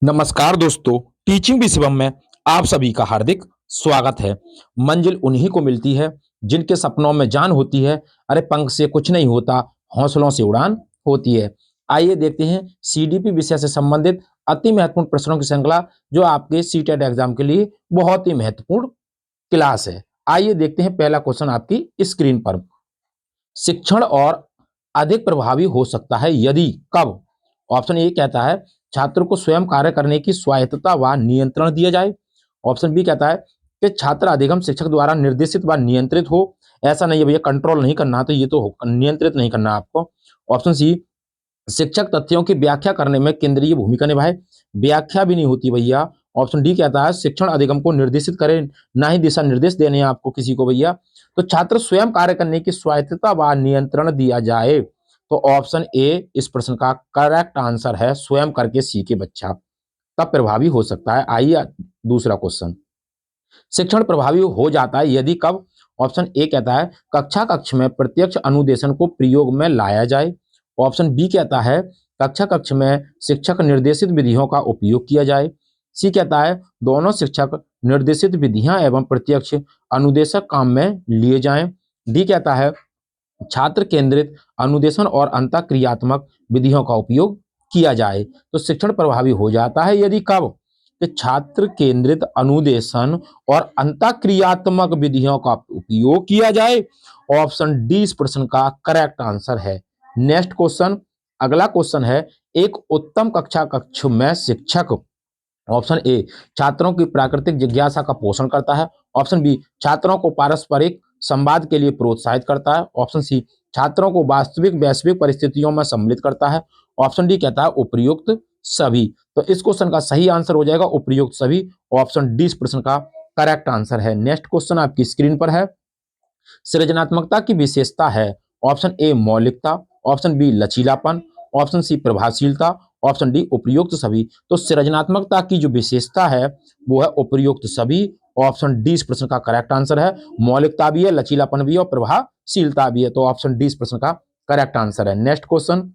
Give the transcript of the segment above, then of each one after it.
नमस्कार दोस्तों, टीचिंग भी शिवम में आप सभी का हार्दिक स्वागत है। मंजिल उन्हीं को मिलती है जिनके सपनों में जान होती है। अरे पंख से कुछ नहीं होता, हौसलों से उड़ान होती है। आइए देखते हैं सीडीपी विषय से संबंधित अति महत्वपूर्ण प्रश्नों की श्रृंखला जो आपके सीटेट एग्जाम के लिए बहुत ही महत्वपूर्ण क्लास है। आइए देखते हैं पहला क्वेश्चन आपकी स्क्रीन पर। शिक्षण और अधिक प्रभावी हो सकता है यदि कब। ऑप्शन ए कहता है छात्र को स्वयं कार्य करने की स्वायत्तता व नियंत्रण दिया जाए। ऑप्शन बी कहता है कि छात्र अधिगम शिक्षक द्वारा निर्देशित व नियंत्रित हो। ऐसा नहीं है भैया, कंट्रोल नहीं करना, तो ये तो नियंत्रित नहीं करना आपको। ऑप्शन सी शिक्षक तथ्यों की व्याख्या करने में केंद्रीय भूमिका निभाए। व्याख्या भी नहीं होती भैया। ऑप्शन डी कहता है शिक्षण अधिगम को निर्देशित करे, ना ही दिशा निर्देश देने हैं आपको किसी को भैया। तो छात्र स्वयं कार्य करने की स्वायत्तता व नियंत्रण दिया जाए। तो ऑप्शन ए इस प्रश्न का करेक्ट आंसर है, स्वयं करके सीखे बच्चा तब प्रभावी हो सकता है। आइए दूसरा क्वेश्चन। शिक्षण प्रभावी हो जाता है यदि कब। ऑप्शन ए कहता है कक्षा कक्ष में प्रत्यक्ष अनुदेशन को प्रयोग में लाया जाए। ऑप्शन बी कहता है कक्षा कक्ष में शिक्षक निर्देशित विधियों का उपयोग किया जाए। सी कहता है दोनों शिक्षक निर्देशित विधियां एवं प्रत्यक्ष अनुदेशक काम में लिए जाएं। डी कहता है छात्र केंद्रित अनुदेशन और अंतःक्रियात्मक विधियों का उपयोग किया जाए। तो शिक्षण प्रभावी हो जाता है यदि कब कि छात्र केंद्रित अनुदेशन और अंतःक्रियात्मक विधियों का उपयोग किया जाए। ऑप्शन डी इस प्रश्न का करेक्ट आंसर है। नेक्स्ट क्वेश्चन, अगला क्वेश्चन है एक उत्तम कक्षा कक्ष में शिक्षक। ऑप्शन ए छात्रों की प्राकृतिक जिज्ञासा का पोषण करता है। ऑप्शन बी छात्रों को पारस्परिक संवाद के लिए प्रोत्साहित करता है। ऑप्शन सी छात्रों को वास्तविक वैश्विक परिस्थितियों में सम्मिलित करता है। ऑप्शन डी कहता है उपयुक्त सभी। तो इस क्वेश्चन का सही आंसर हो जाएगा उपयुक्त सभी। ऑप्शन डी इस प्रश्न का करेक्ट आंसर है। नेक्स्ट क्वेश्चन आपकी स्क्रीन पर है। सृजनात्मकता की विशेषता है। ऑप्शन ए मौलिकता, ऑप्शन बी लचीलापन, ऑप्शन सी प्रभावशीलता, ऑप्शन डी उपयुक्त सभी। तो सृजनात्मकता की जो विशेषता है वो है उपयुक्त सभी। ऑप्शन डी इस प्रश्न का करेक्ट आंसर है। मौलिकता भी है, लचीलापन भी है और प्रभावशीलता भी है। तो ऑप्शन डी इस प्रश्न का करेक्ट आंसर है। नेक्स्ट क्वेश्चन,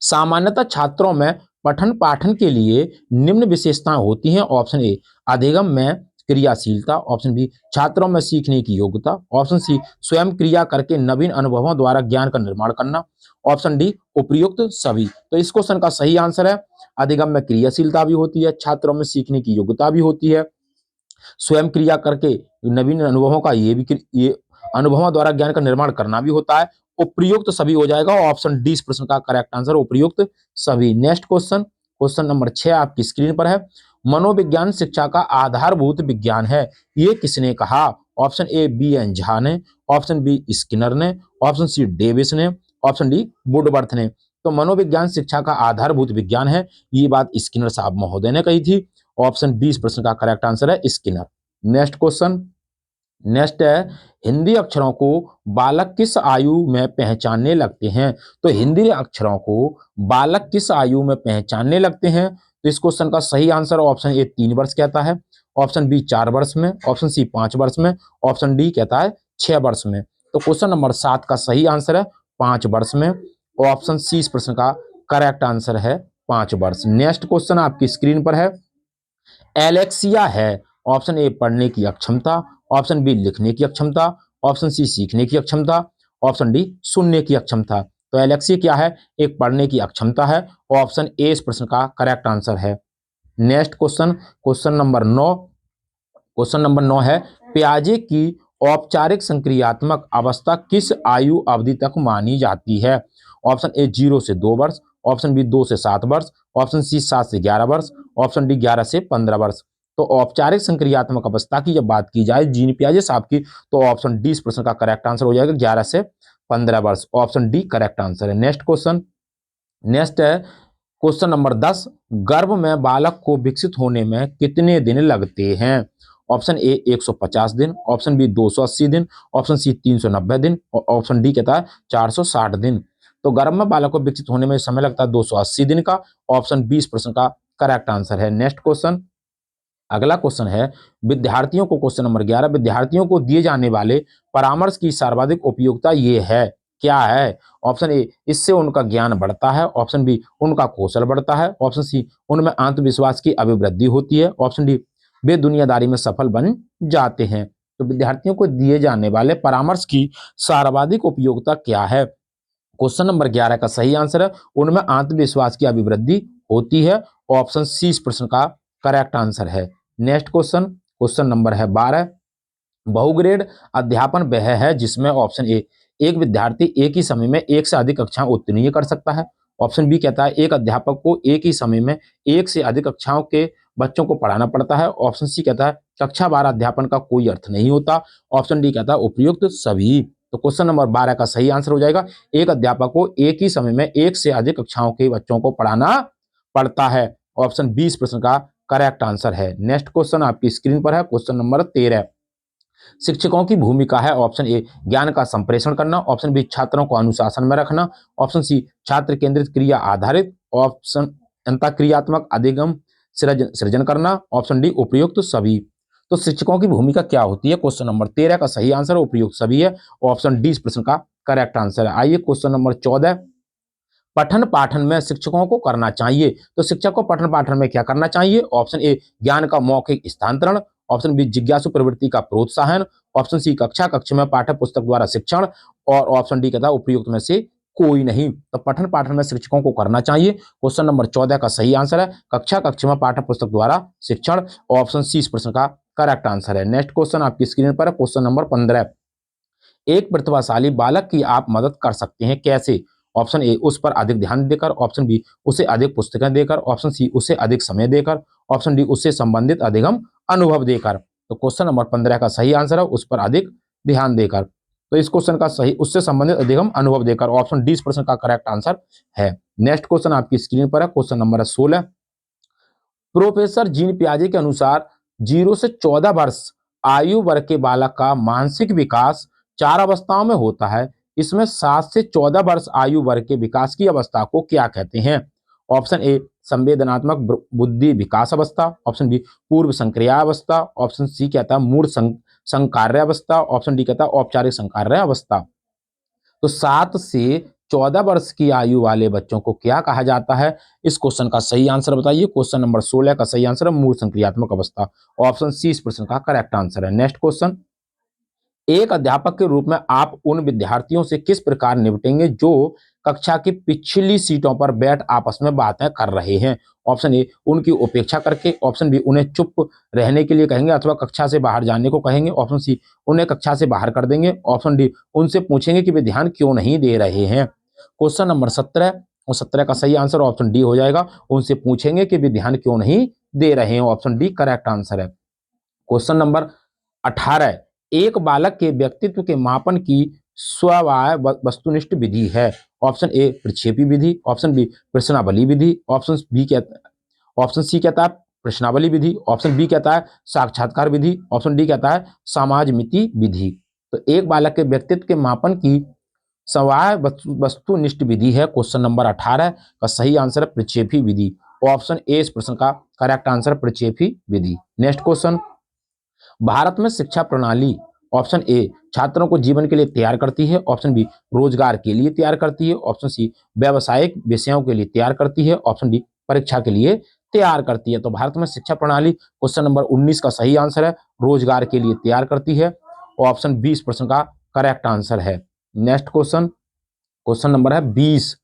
सामान्यतः छात्रों में पठन पाठन के लिए निम्न विशेषताएं होती हैं। ऑप्शन ए अधिगम में क्रियाशीलता, ऑप्शन बी छात्रों में सीखने की योग्यता, ऑप्शन सी स्वयं क्रिया करके नवीन अनुभवों द्वारा ज्ञान का निर्माण करना, ऑप्शन डी उपयुक्त सभी। तो इस क्वेश्चन का सही आंसर है अधिगम में क्रियाशीलता भी होती है, छात्रों में सीखने की योग्यता भी होती है, स्वयं क्रिया करके नवीन अनुभवों का ये अनुभवों द्वारा ज्ञान का निर्माण करना भी होता है। उपयुक्त सभी हो जाएगा। ऑप्शन डी इस प्रश्न का करेक्ट आंसर उपयुक्त सभी। नेक्स्ट क्वेश्चन, क्वेश्चन नंबर 6 आपकी स्क्रीन पर है। मनोविज्ञान शिक्षा का आधारभूत विज्ञान है, ये किसने कहा। Option A B N Jha ने, ऑप्शन बी स्किनर ने, ऑप्शन सी डेविस ने, ऑप्शन डी वुडवर्थ ने। तो मनोविज्ञान शिक्षा का आधारभूत विज्ञान है, ये बात स्किनर साहब महोदय ने कही थी। ऑप्शन बी इस प्रश्न का करेक्ट आंसर है स्किनर। नेक्स्ट क्वेश्चन, नेक्स्ट है हिंदी अक्षरों को बालक किस आयु में पहचानने लगते हैं। तो हिंदी अक्षरों को बालक किस आयु में पहचानने लगते हैं। तो इस क्वेश्चन का सही आंसर ऑप्शन ए 3 वर्ष कहता है, ऑप्शन बी 4 वर्ष में, ऑप्शन सी 5 वर्ष में, ऑप्शन डी कहता है 6 वर्ष में। तो क्वेश्चन नंबर 7 का सही आंसर है 5 वर्ष में। ऑप्शन सी इस प्रश्न का करेक्ट आंसर है 5 वर्ष। नेक्स्ट क्वेश्चन आपकी स्क्रीन पर है। एलेक्सिया है। ऑप्शन ए पढ़ने की अक्षमता, ऑप्शन बी लिखने की अक्षमता, ऑप्शन सी सीखने की अक्षमता, ऑप्शन डी सुनने की अक्षमता। तो एलेक्सिया क्या है, एक पढ़ने की अक्षमता है। ऑप्शन ए इस प्रश्न का करेक्ट आंसर है। Next question, question number 9, question number 9 है प्याजे की औपचारिक संक्रियात्मक अवस्था किस आयु अवधि तक मानी जाती है। ऑप्शन ए 0 से 2 वर्ष, ऑप्शन बी 2 से 7 वर्ष, ऑप्शन सी 7 से 11 वर्ष, ऑप्शन डी 11 से 15 वर्ष। तो औपचारिक संक्रियात्मक अवस्था की जब बात की जाए जीन पियाजे साहब की, तो ऑप्शन डी इस प्रश्न का करेक्ट आंसर हो जाएगा 11 से 15 वर्ष। ऑप्शन डी करेक्ट आंसर है। नेक्स्ट क्वेश्चन, नेक्स्ट है क्वेश्चन नंबर 10, गर्भ में बालक को विकसित होने में कितने दिन लगते हैं। ऑप्शन ए 150 दिन, ऑप्शन बी 280 दिन, ऑप्शन सी 390 दिन, ऑप्शन डी कहता है 460 दिन। तो गर्भ में बालक को विकसित होने में समय लगता है 280 दिन का। ऑप्शन बी इस प्रश्न का करेक्ट आंसर है। नेक्स्ट क्वेश्चन, अगला क्वेश्चन है विद्यार्थियों को, क्वेश्चन नंबर 11, विद्यार्थियों को दिए जाने वाले परामर्श की सर्वाधिक उपयोगिता ये है। क्या है? ऑप्शन ए, इससे उनका ज्ञान बढ़ता है। ऑप्शन बी, उनका कौशल बढ़ता है। ऑप्शन सी, उनमें आत्मविश्वास की अभिवृद्धि होती है। ऑप्शन डी, वे दुनियादारी में सफल बन जाते हैं। तो विद्यार्थियों को दिए जाने वाले परामर्श की सर्वाधिक उपयोगिता क्या है? क्वेश्चन नंबर 11 का सही आंसर है उनमें आत्मविश्वास की अभिवृद्धि होती है। ऑप्शन सी इस प्रश्न का करेक्ट आंसर है। नेक्स्ट क्वेश्चन, क्वेश्चन नंबर है 12। बहुग्रेड अध्यापन वह है जिसमें ऑप्शन ए, एक विद्यार्थी एक ही समय में एक से अधिक कक्षाएं उत्तीर्ण कर सकता है। ऑप्शन बी कहता है एक अध्यापक को एक ही समय में एक से अधिक कक्षाओं के बच्चों को पढ़ाना पड़ता है। ऑप्शन सी कहता है कक्षा वार अध्यापन का कोई अर्थ नहीं होता। ऑप्शन डी कहता है उपयुक्त सभी। तो क्वेश्चन नंबर 12 का सही आंसर हो जाएगा एक अध्यापक को एक ही समय में एक से अधिक कक्षाओं के बच्चों को पढ़ाना पड़ता है। ऑप्शन बी इस प्रश्न का करेक्ट आंसर है। नेक्स्ट क्वेश्चन आपकी स्क्रीन पर है, क्वेश्चन नंबर 13। शिक्षकों की भूमिका है ऑप्शन ए, ज्ञान का संप्रेषण करना। ऑप्शन बी, छात्रों को अनुशासन में रखना। ऑप्शन सी, छात्र केंद्रित क्रिया आधारित। ऑप्शन अंतःक्रियात्मक अधिगम सृजन सृजन करना। ऑप्शन डी, उपयुक्त सभी। तो शिक्षकों की भूमिका क्या होती है? क्वेश्चन नंबर 13 का सही आंसर उपयुक्त सभी है। ऑप्शन डी इस प्रश्न का करेक्ट आंसर है। आइए क्वेश्चन नंबर 14। पठन पाठन में शिक्षकों को करना चाहिए। तो शिक्षक को पठन पाठन में क्या करना चाहिए? ऑप्शन ए, ज्ञान का मौखिक स्थानांतरण। ऑप्शन बी, जिज्ञासु प्रवृत्ति का प्रोत्साहन। ऑप्शन सी, कक्षा कक्ष में पाठ्य पुस्तक द्वारा शिक्षण। और ऑप्शन डी कहता है उपयुक्त में से कोई नहीं। तो पठन पाठन में शिक्षकों को करना चाहिए। क्वेश्चन नंबर 14 का सही आंसर है कक्षा कक्ष में पाठ्य पुस्तक द्वारा शिक्षण। ऑप्शन सी इस प्रश्न का करेक्ट आंसर है। नेक्स्ट क्वेश्चन आपकी स्क्रीन पर है, क्वेश्चन नंबर 15। एक प्रतिभाशाली बालक की आप मदद कर सकते हैं कैसे? ऑप्शन ए, उस पर अधिक ध्यान देकर। ऑप्शन बी, उसे अधिक पुस्तकें देकर। ऑप्शन सी, उसे अधिक समय देकर। ऑप्शन डी, उससे संबंधित अधिगम अनुभव देकर। तो क्वेश्चन नंबर 15 का सही आंसर है उस पर अधिक ध्यान देकर। तो इस क्वेश्चन का सही उससे संबंधित अधिगम अनुभव देकर। ऑप्शन डी इस प्रश्न का करेक्ट आंसर है। नेक्स्ट क्वेश्चन आपकी स्क्रीन पर है, क्वेश्चन नंबर 16। प्रोफेसर जीन पियाजे के अनुसार 0 से 14 वर्ष आयु वर्ग के बालक का मानसिक विकास 4 अवस्थाओं में होता है। इसमें 7 से 14 वर्ष आयु वर्ग के विकास की अवस्था को क्या कहते हैं? ऑप्शन ए, संवेदनात्मक बुद्धि विकास अवस्था। ऑप्शन बी, पूर्व संक्रिया अवस्था। ऑप्शन सी कहता है मूल संकार्य अवस्था। ऑप्शन डी कहता है औपचारिक संकार्य अवस्था। तो 7 से 14 वर्ष की आयु वाले बच्चों को क्या कहा जाता है? इस क्वेश्चन का सही आंसर बताइए। क्वेश्चन नंबर 16 का सही आंसर है मूल संक्रियात्मक अवस्था। ऑप्शन सी इस प्रश्न का करेक्ट आंसर है। नेक्स्ट क्वेश्चन, एक अध्यापक के रूप में आप उन विद्यार्थियों से किस प्रकार निपटेंगे जो कक्षा की पिछली सीटों पर बैठ आपस में बातें कर रहे हैं? ऑप्शन ए, उनकी उपेक्षा करके। ऑप्शन बी, उन्हें चुप रहने के लिए कहेंगे अथवा कक्षा से बाहर जाने को कहेंगे। ऑप्शन सी, उन्हें कक्षा से बाहर कर देंगे। ऑप्शन डी, उनसे पूछेंगे कि वे ध्यान क्यों नहीं दे रहे हैं। क्वेश्चन नंबर 17 और 17 का सही आंसर ऑप्शन डी हो जाएगा, उनसे पूछेंगे कि वे ध्यान क्यों नहीं दे रहे हैं। ऑप्शन डी करेक्ट आंसर है। क्वेश्चन नंबर 18, एक बालक के व्यक्तित्व के मापन की स्ववाय वस्तुनिष्ठ विधि है। ऑप्शन ए, प्रक्षेपी विधि। ऑप्शन बी, प्रश्नावली विधि। ऑप्शन बी कहता ऑप्शन सी कहता है प्रश्नावली विधि। ऑप्शन बी कहता है साक्षात्कार विधि। ऑप्शन डी कहता है समाजमिति विधि। तो एक बालक के व्यक्तित्व के मापन की स्ववाय वस्तुनिष्ठ विधि है क्वेश्चन नंबर 18 का सही आंसर है प्रक्षेपी विधि। ऑप्शन ए इस प्रश्न का करेक्ट आंसर प्रक्षेपी विधि। नेक्स्ट क्वेश्चन, भारत में शिक्षा प्रणाली ऑप्शन ए, छात्रों को जीवन के लिए तैयार करती है। ऑप्शन बी, रोजगार के लिए तैयार करती है। ऑप्शन सी, व्यावसायिक विषयों के लिए तैयार करती है। ऑप्शन डी, परीक्षा के लिए तैयार करती है। तो भारत में शिक्षा प्रणाली क्वेश्चन नंबर 19 का सही आंसर है रोजगार के लिए तैयार करती है। ऑप्शन बी इस प्रश्न का करेक्ट आंसर है। नेक्स्ट क्वेश्चन, क्वेश्चन नंबर है 20,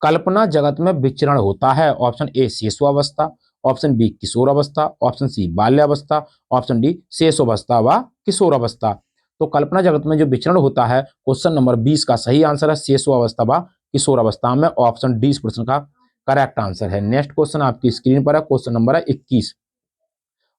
कल्पना जगत में विचरण होता है। ऑप्शन ए, शिशुअवस्था। ऑप्शन बी, किशोरावस्था। ऑप्शन सी, बाल्यावस्था। ऑप्शन डी, शेषावस्था व किशोरावस्था। तो कल्पना जगत में जो विचरण होता है क्वेश्चन नंबर 20 का सही आंसर है शेषावस्था व किशोरावस्था में। ऑप्शन डी इस प्रश्न का करेक्ट आंसर है। नेक्स्ट क्वेश्चन आपकी स्क्रीन पर है, क्वेश्चन नंबर है 21,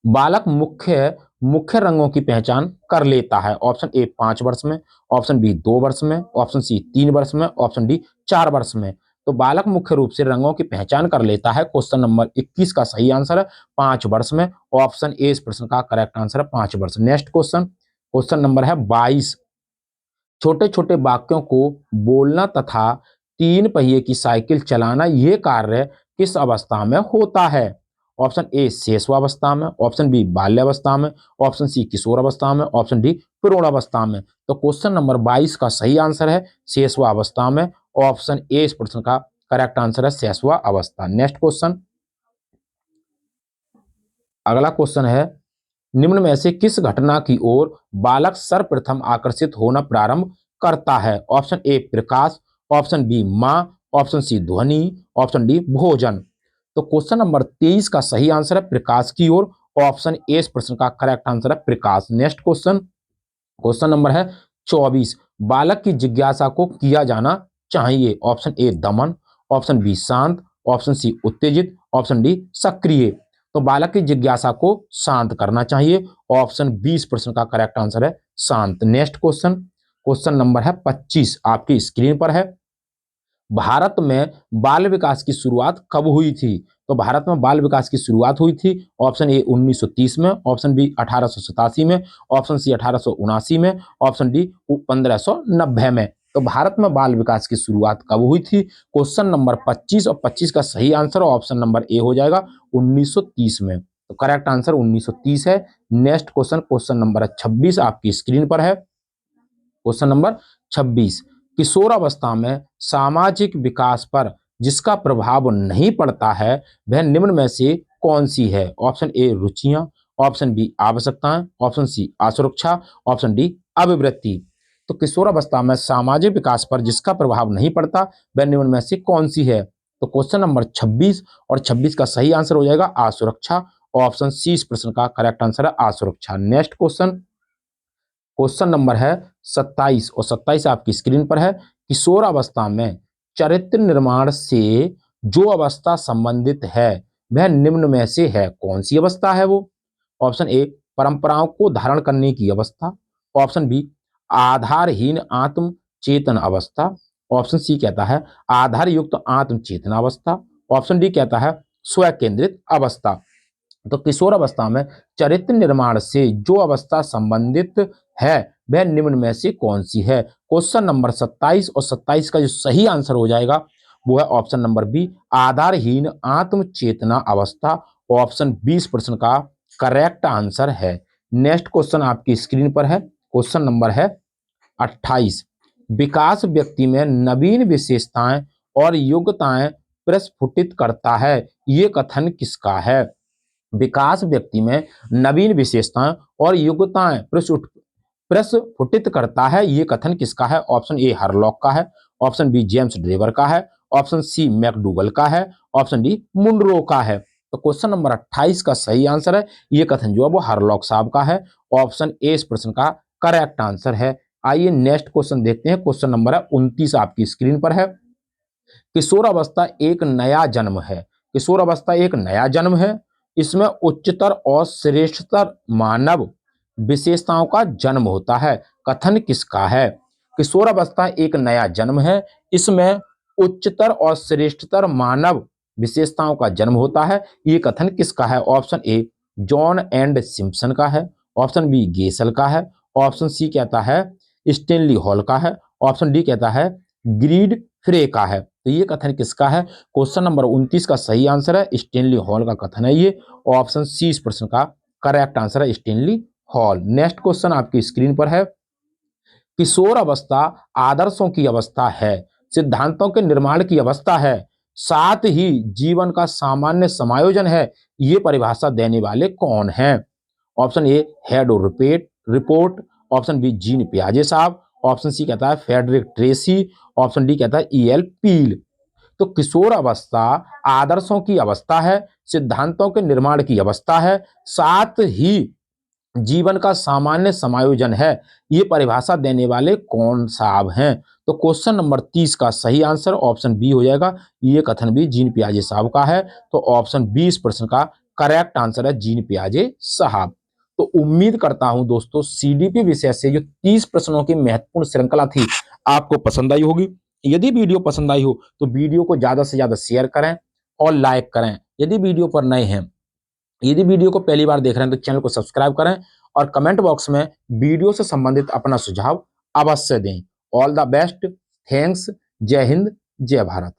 बालक मुख्य मुख्य रंगों की पहचान कर लेता है। ऑप्शन ए, 5 वर्ष में। ऑप्शन बी, 2 वर्ष में। ऑप्शन सी, 3 वर्ष में। ऑप्शन डी, 4 वर्ष में। तो बालक मुख्य रूप से रंगों की पहचान कर लेता है क्वेश्चन नंबर 21 का सही आंसर है 5 वर्ष में। ऑप्शन ए इस प्रश्न का करेक्ट आंसर है 5 वर्ष। नेक्स्ट क्वेश्चन, क्वेश्चन नंबर है 22, छोटे छोटे वाक्यों को बोलना तथा 3 पहिए की साइकिल चलाना ये कार्य किस अवस्था में होता है? ऑप्शन ए शैशवावस्था में, ऑप्शन बी बाल्यावस्था में, ऑप्शन सी किशोरावस्था में, ऑप्शन डी प्रौढ़ावस्था में। तो क्वेश्चन नंबर 22 का सही आंसर है शैशवावस्था में। ऑप्शन ए इस प्रश्न का करेक्ट आंसर है शैशवावस्था। नेक्स्ट क्वेश्चन, अगला क्वेश्चन है निम्न में से किस घटना की ओर बालक सर्वप्रथम आकर्षित होना प्रारंभ करता है? ऑप्शन ए प्रकाश, ऑप्शन बी मां, ऑप्शन सी ध्वनि, ऑप्शन डी भोजन। तो क्वेश्चन नंबर 23 का सही आंसर है प्रकाश की ओर। ऑप्शन ए इस प्रश्न का करेक्ट आंसर है प्रकाश। नेक्स्ट क्वेश्चन, क्वेश्चन नंबर है 24, बालक की जिज्ञासा को किया जाना चाहिए। Option A Daman, option B शांत, ऑप्शन सी उत्तेजित, ऑप्शन डी सक्रिय। तो बालक की जिज्ञासा को शांत करना चाहिए। ऑप्शन बी इस प्रश्न का करेक्ट आंसर है शांत। नेक्स्ट क्वेश्चन, क्वेश्चन नंबर है 25 आपकी स्क्रीन पर है। भारत में बाल विकास की शुरुआत कब हुई थी? तो भारत में बाल विकास की शुरुआत हुई थी ऑप्शन ए 1930 में, ऑप्शन बी 1887 में, ऑप्शन सी 1879 में, ऑप्शन डी 1590 में। तो भारत में बाल विकास की शुरुआत कब हुई थी? क्वेश्चन नंबर 25 और 25 का सही आंसर ऑप्शन नंबर ए हो जाएगा 1930 में। तो करेक्ट आंसर 1930 है। नेक्स्ट क्वेश्चन, क्वेश्चन नंबर 26 आपकी स्क्रीन पर है। क्वेश्चन नंबर 26, किशोरावस्था में सामाजिक विकास पर जिसका प्रभाव नहीं पड़ता है वह निम्न में से कौन सी है? ऑप्शन ए रुचियां, ऑप्शन बी आवश्यकताएं, ऑप्शन सी असुरक्षा, ऑप्शन डी अभिवृत्ति। तो किशोरावस्था में सामाजिक विकास पर जिसका प्रभाव नहीं पड़ता वह निम्न में से कौन सी है? तो क्वेश्चन नंबर 26 और 26 का सही आंसर हो जाएगा असुरक्षा। ऑप्शन सी इस प्रश्न का करेक्ट आंसर है असुरक्षा। नेक्स्ट क्वेश्चन, क्वेश्चन नंबर है 27 और 27 आपकी स्क्रीन पर है। किशोरावस्था में चरित्र निर्माण से जो अवस्था संबंधित है वह निम्न में से है कौन सी अवस्था है वो? ऑप्शन ए परंपराओं को धारण करने की अवस्था, ऑप्शन बी आधारहीन आत्म चेतन अवस्था, ऑप्शन सी कहता है आधार युक्त आत्म चेतना अवस्था, ऑप्शन डी कहता है स्व केंद्रित अवस्था। तो किशोरावस्था में चरित्र निर्माण से जो अवस्था संबंधित है वह निम्न में से कौन सी है? क्वेश्चन नंबर 27 और 27 का जो सही आंसर हो जाएगा वो है ऑप्शन नंबर बी आधारहीन आत्म चेतना अवस्था। ऑप्शन 20 प्रश्न का करेक्ट आंसर है। नेक्स्ट क्वेश्चन आपकी स्क्रीन पर है। क्वेश्चन नंबर है 28, विकास व्यक्ति में नवीन विशेषताएं और योग्यताएं प्रस्फुटित करता है ये कथन किसका है? विकास व्यक्ति में नवीन विशेषताएं और योग्यताएं प्रस्फुटित करता है ये कथन किसका है? ऑप्शन ए हरलॉक का है, ऑप्शन बी जेम्स ड्रेवर का है, ऑप्शन सी मैकडूगल का है, ऑप्शन डी मुनरो का है। तो क्वेश्चन नंबर 28 का सही आंसर है ये कथन जो है वो हरलॉक साहब का है। ऑप्शन ए इस प्रश्न का करेक्ट आंसर है। आइए नेक्स्ट क्वेश्चन देखते हैं। क्वेश्चन नंबर 29 आपकी स्क्रीन पर है। किशोरावस्था एक नया जन्म है। किशोरावस्था एक नया जन्म है, इसमें उच्चतर और श्रेष्ठतर मानव विशेषताओं का जन्म होता है। कथन किसका है? किशोरावस्था एक नया जन्म है, इसमें उच्चतर और श्रेष्ठतर मानव विशेषताओं का जन्म होता है ये कथन किसका है? Option A John and Simpson का है, ऑप्शन बी गेसल का है, ऑप्शन सी कहता है स्टेनली हॉल का है, ऑप्शन डी कहता है ग्रीड फ्रे का है। तो ये कथन किसका है? क्वेश्चन नंबर 29 का सही आंसर है स्टेनली हॉल का कथन है ये। ऑप्शन सी इस प्रश्न का करेक्ट आंसर है स्टेनली हॉल। नेक्स्ट क्वेश्चन आपकी स्क्रीन पर है। किशोर अवस्था आदर्शों की अवस्था है, सिद्धांतों के निर्माण की अवस्था है, साथ ही जीवन का सामान्य समायोजन है ये परिभाषा देने वाले कौन हैं? ऑप्शन ए हेड और रिपोर्ट, ऑप्शन बी जीन पियाजे साहब, ऑप्शन सी कहता है फेडरिक ट्रेसी, ऑप्शन डी कहता है E.L. पील। तो किशोर अवस्था आदर्शों की अवस्था है, सिद्धांतों के निर्माण की अवस्था है, साथ ही जीवन का सामान्य समायोजन है ये परिभाषा देने वाले कौन साहब हैं? तो क्वेश्चन नंबर 30 का सही आंसर ऑप्शन बी हो जाएगा, ये कथन भी जीन पियाजे साहब का है। तो ऑप्शन 20 प्रश्न का करेक्ट आंसर है जीन पियाजे साहब। तो उम्मीद करता हूं दोस्तों सीडीपी विषय से जो 30 प्रश्नों की महत्वपूर्ण श्रृंखला थी आपको पसंद आई होगी। यदि वीडियो पसंद आई हो तो वीडियो को ज्यादा से ज्यादा शेयर करें और लाइक करें। यदि वीडियो पर नए हैं, यदि वीडियो को पहली बार देख रहे हैं तो चैनल को सब्सक्राइब करें और कमेंट बॉक्स में वीडियो से संबंधित अपना सुझाव अवश्य दें। ऑल द बेस्ट, थैंक्स, जय हिंद, जय भारत।